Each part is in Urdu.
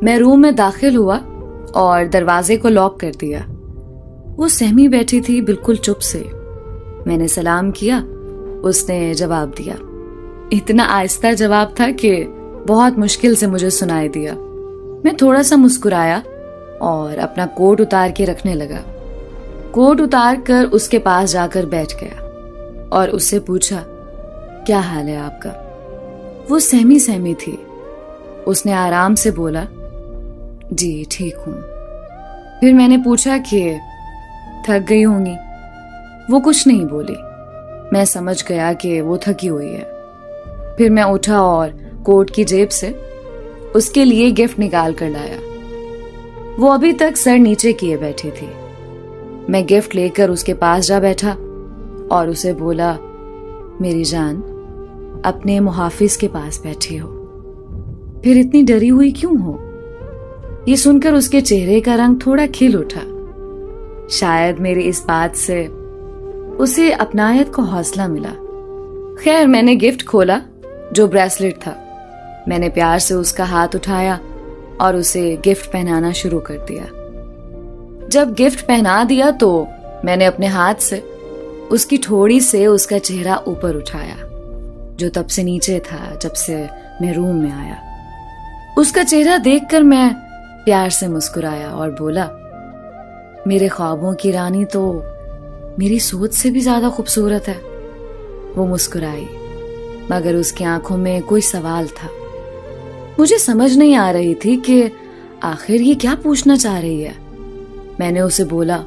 میں روم میں داخل ہوا اور دروازے کو لاک کر دیا۔ وہ سہمی بیٹھی تھی بالکل چپ سے۔ میں نے سلام کیا، اس نے جواب دیا۔ اتنا آہستہ جواب تھا کہ بہت مشکل سے مجھے سنائی دیا۔ میں تھوڑا سا مسکرایا اور اپنا کوٹ اتار کے رکھنے لگا۔ کوٹ اتار کر اس کے پاس جا کر بیٹھ گیا اور اس سے پوچھا، کیا حال ہے آپ کا؟ وہ سہمی سہمی تھی۔ اس نے آرام سے بولا، جی ٹھیک ہوں۔ پھر میں نے پوچھا کہ تھک گئی ہوں گی؟ وہ کچھ نہیں بولی۔ میں سمجھ گیا کہ وہ تھکی ہوئی ہے۔ پھر میں اٹھا اور کوٹ کی جیب سے اس کے لیے گفٹ نکال کر لایا۔ وہ ابھی تک سر نیچے کیے بیٹھی تھی۔ میں گفٹ لے کر اس کے پاس جا بیٹھا اور اسے بولا، میری جان، اپنے محافظ کے پاس بیٹھی ہو، پھر اتنی ڈری ہوئی کیوں ہو؟ یہ سن کر اس کے چہرے کا رنگ تھوڑا کھل اٹھا۔ شاید میری اس بات سے اسے اپنائیت کو حوصلہ ملا۔ خیر، میں نے گفٹ کھولا جو بریسلٹ تھا۔ میں نے پیار سے اس کا ہاتھ اٹھایا اور اسے گفٹ پہنانا شروع کر دیا۔ جب گفٹ پہنا دیا تو میں نے اپنے ہاتھ سے اس کی ٹھوڑی سے اس کا چہرہ اوپر اٹھایا، جو تب سے نیچے تھا جب سے میں روم میں آیا۔ اس کا چہرہ دیکھ کر میں پیار سے مسکرایا اور بولا، میرے خوابوں کی رانی تو میری سوچ سے بھی زیادہ خوبصورت ہے۔ وہ مسکرائی، مگر اس کی آنکھوں میں کوئی سوال تھا۔ مجھے سمجھ نہیں آ رہی تھی کہ آخر یہ کیا پوچھنا چاہ رہی ہے۔ میں نے اسے بولا،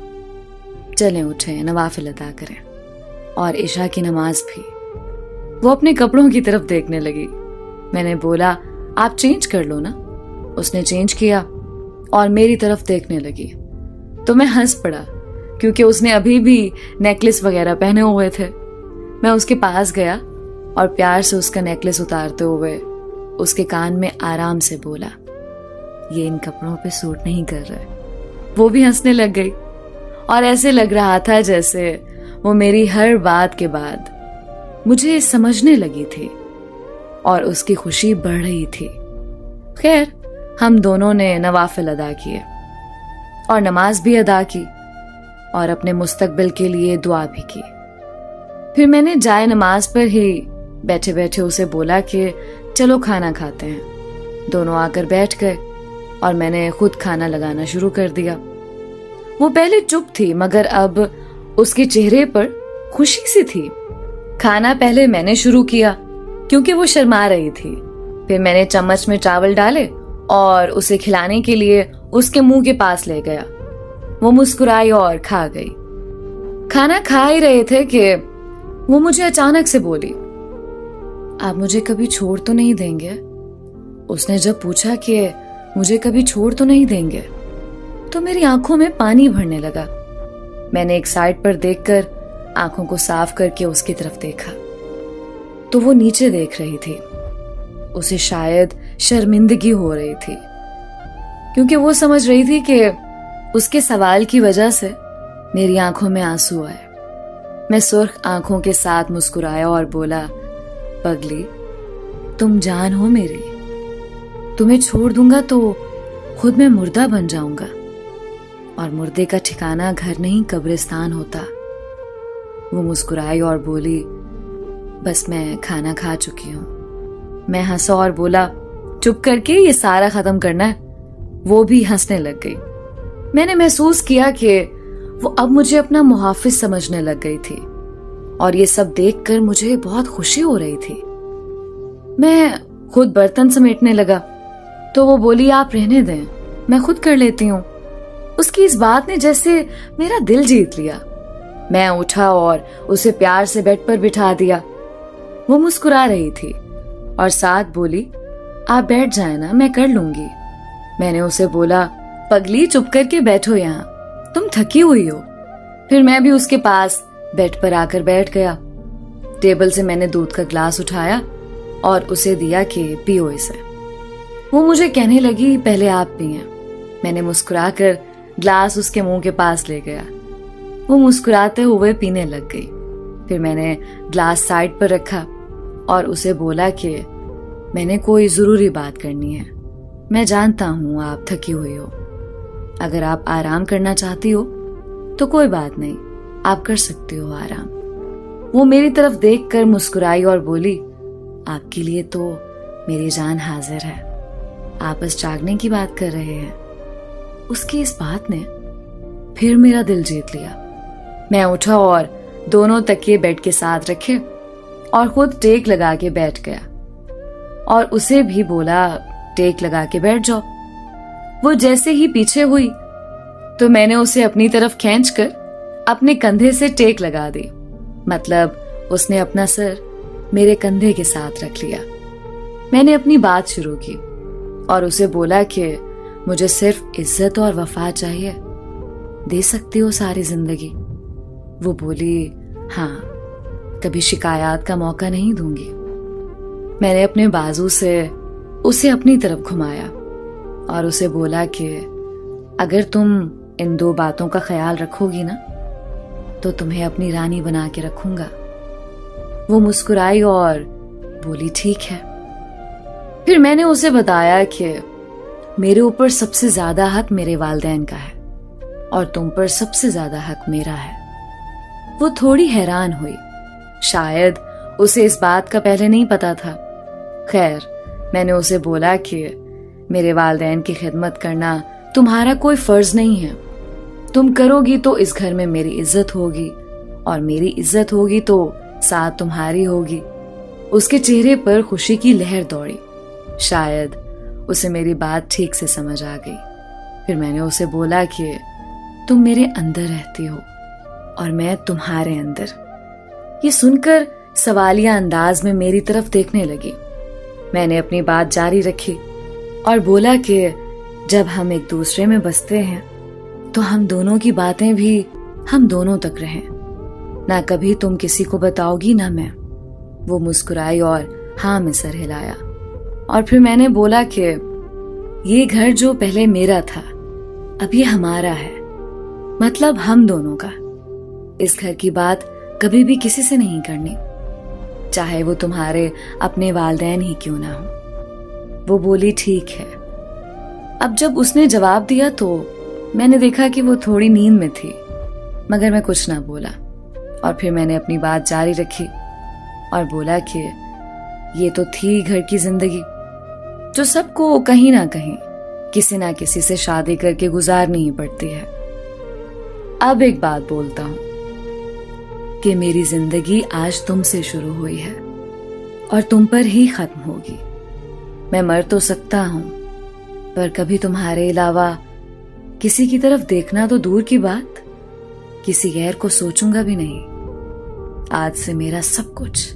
چلیں اٹھیں، نوافل ادا کریں، اور عشاء کی نماز بھی۔ وہ اپنے کپڑوں کی طرف دیکھنے لگی۔ میں نے بولا، آپ چینج کر لو نا۔ اس نے چینج کیا اور میری طرف دیکھنے لگی تو میں ہنس پڑا، کیونکہ اس نے ابھی بھی نیکلس وغیرہ پہنے ہوئے تھے۔ میں اس کے پاس گیا اور پیار سے اس کا نیکلس اتارتے ہوئے اس کے کان میں آرام سے بولا، یہ ان کپڑوں پہ سوٹ نہیں کر رہے۔ وہ بھی ہنسنے لگ گئی اور ایسے لگ رہا تھا جیسے وہ میری ہر بات کے بعد مجھے سمجھنے لگی تھی اور اس کی خوشی بڑھ رہی تھی۔ خیر، ہم دونوں نے نوافل ادا کیے اور نماز بھی ادا کی اور اپنے مستقبل کے لیے دعا بھی کی۔ پھر میں نے جائے نماز پر ہی بیٹھے بیٹھے اسے بولا کہ چلو کھانا کھاتے ہیں۔ دونوں آ کر بیٹھ گئے اور میں نے خود کھانا لگانا شروع کر دیا۔ وہ پہلے چپ تھی، مگر اب اس کے چہرے پر خوشی سی تھی۔ کھانا پہلے میں نے شروع کیا کیونکہ وہ شرما رہی تھی۔ پھر میں نے چمچ میں چاول ڈالے اور اسے کھلانے کے لیے اس کے منہ کے پاس لے گیا۔ وہ مسکرائی اور کھا گئی۔ کھانا کھا ہی رہے تھے کہ وہ مجھے اچانک سے بولی، آپ مجھے کبھی چھوڑ تو نہیں دیں گے؟ اس نے جب پوچھا کہ مجھے کبھی چھوڑ تو نہیں دیں گے تو میری آنکھوں میں پانی بھرنے لگا۔ میں نے ایک سائڈ پر دیکھ کر آنکھوں کو صاف کر کے اس کی طرف دیکھا تو وہ نیچے دیکھ رہی تھی۔ اسے شاید شرمندگی ہو رہی تھی، کیونکہ وہ سمجھ رہی تھی کہ اس کے سوال کی وجہ سے میری آنکھوں میں آنسو آئے۔ میں سرخ آنکھوں کے ساتھ مسکرایا اور بولا، پگلی، تم جان ہو میری، تمہیں چھوڑ دوں گا تو خود میں مردہ بن جاؤں گا، اور مردے کا ٹھکانہ گھر نہیں قبرستان ہوتا۔ وہ مسکرائی اور بولی، بس میں کھانا کھا چکی ہوں۔ میں ہنسا اور بولا، چپ کر کے یہ سارا ختم کرنا ہے۔ وہ بھی ہنسنے لگ گئی۔ میں نے محسوس کیا کہ وہ اب مجھے اپنا محافظ سمجھنے لگ گئی تھی، اور یہ سب دیکھ کر مجھے بہت خوشی ہو رہی تھی۔ میں خود برتن سمیٹنے لگا تو وہ بولی، آپ رہنے دیں، میں خود کر لیتی ہوں۔ اس کی اس بات نے جیسے میرا دل جیت لیا۔ میں اٹھا اور اسے پیار سے بیڈ پر بٹھا دیا۔ وہ مسکرا رہی تھی اور ساتھ بولی، آپ بیٹھ جائیں نا، میں کر لوں گی۔ میں نے اسے بولا، پگلی چپ کر کے بیٹھو یہاں، تم تھکی ہوئی ہو۔ پھر میں بھی اس کے پاس بیڈ پر آ کر بیٹھ گیا۔ ٹیبل سے میں نے دودھ کا گلاس اٹھایا اور اسے دیا کہ پیو اسے۔ وہ مجھے کہنے لگی، پہلے آپ پئیں۔ میں نے مسکرا کر گلاس اس کے منہ کے پاس لے گیا۔ وہ مسکراتے ہوئے پینے لگ گئی۔ پھر میں نے گلاس سائڈ پر رکھا اور اسے بولا کہ میں نے کوئی ضروری بات کرنی ہے۔ میں جانتا ہوں آپ تھکی ہوئی ہو. اگر آپ آرام کرنا چاہتی ہو تو کوئی بات نہیں, آپ کر سکتی ہو آرام. وہ میری طرف دیکھ کر مسکرائی اور بولی, آپ کے لیے تو میری جان حاضر ہے. آپ بس جاگنے کی بات کر رہے ہیں. اس کی اس بات نے پھر میرا دل جیت لیا. میں اٹھا اور دونوں تکیے بیڈ کے ساتھ رکھے اور خود ٹیک لگا کے بیٹھ گیا اور اسے بھی بولا ٹیک لگا کے بیٹھ جاؤ. وہ جیسے ہی پیچھے ہوئی تو میں نے اسے اپنی طرف کھینچ کر اپنے کندھے سے ٹیک لگا دی. مطلب اس نے اپنا سر میرے کندھے کے ساتھ رکھ لیا. میں نے اپنی بات شروع کی اور اسے بولا کہ مجھے صرف عزت اور وفا چاہیے, دے سکتی ہو ساری زندگی. وہ بولی, ہاں, کبھی شکایات کا موقع نہیں دوں گی. میں نے اپنے بازو سے اسے اپنی طرف گھمایا اور اسے بولا کہ اگر تم ان 2 باتوں کا خیال رکھو گی نا تو تمہیں اپنی رانی بنا کے رکھوں گا. وہ مسکرائی اور بولی ٹھیک ہے. پھر میں نے اسے بتایا کہ میرے اوپر سب سے زیادہ حق میرے والدین کا ہے اور تم پر سب سے زیادہ حق میرا ہے. وہ تھوڑی حیران ہوئی, شاید اسے اس بات کا پہلے نہیں پتا تھا. خیر, میں نے اسے بولا کہ میرے والدین کی خدمت کرنا تمہارا کوئی فرض نہیں ہے. تم کرو گی تو اس گھر میں میری عزت ہوگی اور میری عزت ہوگی تو ساتھ تمہاری ہوگی. اس کے چہرے پر خوشی کی لہر دوڑی. شاید اسے میری بات ٹھیک سے سمجھ آ گئی. پھر میں نے اسے بولا کہ تم میرے اندر رہتی ہو اور میں تمہارے اندر. یہ سن کر سوالیہ انداز میں میری طرف دیکھنے لگی. میں نے اپنی بات جاری رکھی اور بولا کہ جب ہم ایک دوسرے میں بستے ہیں تو ہم دونوں کی باتیں بھی ہم دونوں تک رہیں, نہ کبھی تم کسی کو بتاؤ گی نہ میں. وہ مسکرائی اور ہاں میں سر ہلایا اور پھر میں نے بولا کہ یہ گھر جو پہلے میرا تھا اب یہ ہمارا ہے, مطلب ہم دونوں کا. اس گھر کی بات کبھی بھی کسی سے نہیں کرنی, چاہے وہ تمہارے اپنے والدین ہی کیوں نہ ہو. وہ بولی ٹھیک ہے. اب جب اس نے جواب دیا تو میں نے دیکھا کہ وہ تھوڑی نیند میں تھی, مگر میں کچھ نہ بولا. اور پھر میں نے اپنی بات جاری رکھی اور بولا کہ یہ تو تھی گھر کی زندگی جو سب کو کہیں نہ کہیں کسی نہ کسی سے شادی کر کے گزارنی ہی پڑتی ہے. اب ایک بات بولتا ہوں کہ میری زندگی آج تم سے شروع ہوئی ہے اور تم پر ہی ختم ہوگی. میں مر تو سکتا ہوں پر کبھی تمہارے علاوہ کسی کی طرف دیکھنا تو دور کی بات, کسی غیر کو سوچوں گا بھی نہیں. آج سے میرا سب کچھ